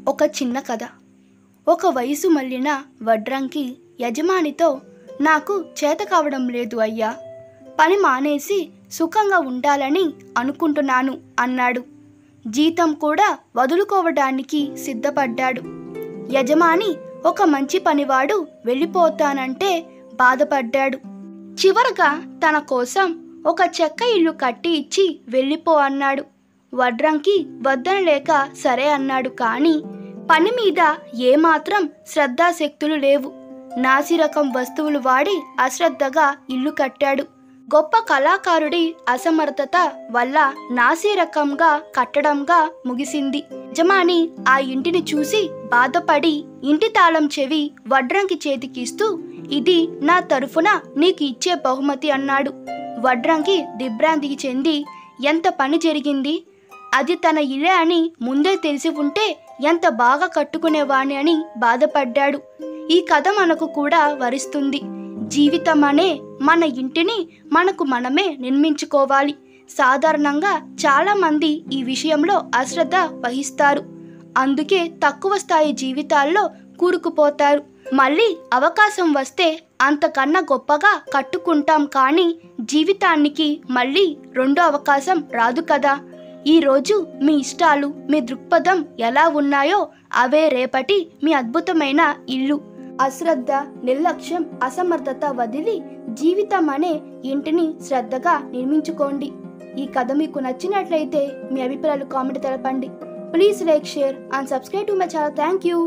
ఒక చిన్న కథ. ఒక వయసు మళ్ళిన వడ్రంకి యజమానితో, నాకు చేత కావడం లేదు అయ్యా, పని మానేసి సుఖంగా ఉండాలని అనుకుంటున్నాను అన్నాడు. జీతం కూడా వదులుకోవడానికి సిద్ధపడ్డాడు. యజమాని ఒక మంచి పనివాడు వెళ్ళిపోతానంటే బాధపడ్డాడు. చివరగా తన కోసం ఒక చెక్క ఇల్లు కట్టి ఇచ్చి వెళ్ళిపో అన్నాడు. వడ్రంకి వద్దనలేక సరే అన్నాడు. కానీ పని మీద ఏమాత్రం శ్రద్ధాశక్తులు లేవు. నాసిరకం వస్తువులు వాడి అశ్రద్ధగా ఇల్లు కట్టాడు. గొప్ప కళాకారుడి అసమర్థత వల్ల నాసిరకంగా కట్టడంగా ముగిసింది. యజమాని ఆ ఇంటిని చూసి బాధపడి ఇంటి తాళం చెవి వడ్రంకి చేతికిస్తూ, ఇది నా తరఫున నీకు ఇచ్చే బహుమతి అన్నాడు. వడ్రంకి దిగ్భ్రాంతికి చెంది, ఎంత పని జరిగింది, అది తన ఇల్లే అని ముందే తెలిసి ఉంటే ఎంత బాగా కట్టుకునేవాణ్ణి అని బాధపడ్డాడు. ఈ కథ మనకు కూడా వరిస్తుంది. జీవితం అనే మన ఇంటిని మనకు మనమే నిర్మించుకోవాలి. సాధారణంగా చాలామంది ఈ విషయంలో అశ్రద్ధ వహిస్తారు. అందుకే తక్కువ స్థాయి జీవితాల్లో కూరుకుపోతారు. మళ్ళీ అవకాశం వస్తే అంతకన్నా గొప్పగా కట్టుకుంటాం. కానీ జీవితానికి మళ్ళీ రెండో అవకాశం రాదు కదా. ఈరోజు మీ ఇష్టాలు, మీ దృక్పథం ఎలా ఉన్నాయో అవే రేపటి మీ అద్భుతమైన ఇల్లు. అశ్రద్ధ, నిర్లక్ష్యం, అసమర్థత వదిలి జీవితం అనే ఇంటిని శ్రద్ధగా నిర్మించుకోండి. ఈ కథ మీకు నచ్చినట్లయితే మీ అభిప్రాయాలు కామెంట్ తెలపండి. Please like, share and subscribe to my channel. Thank you.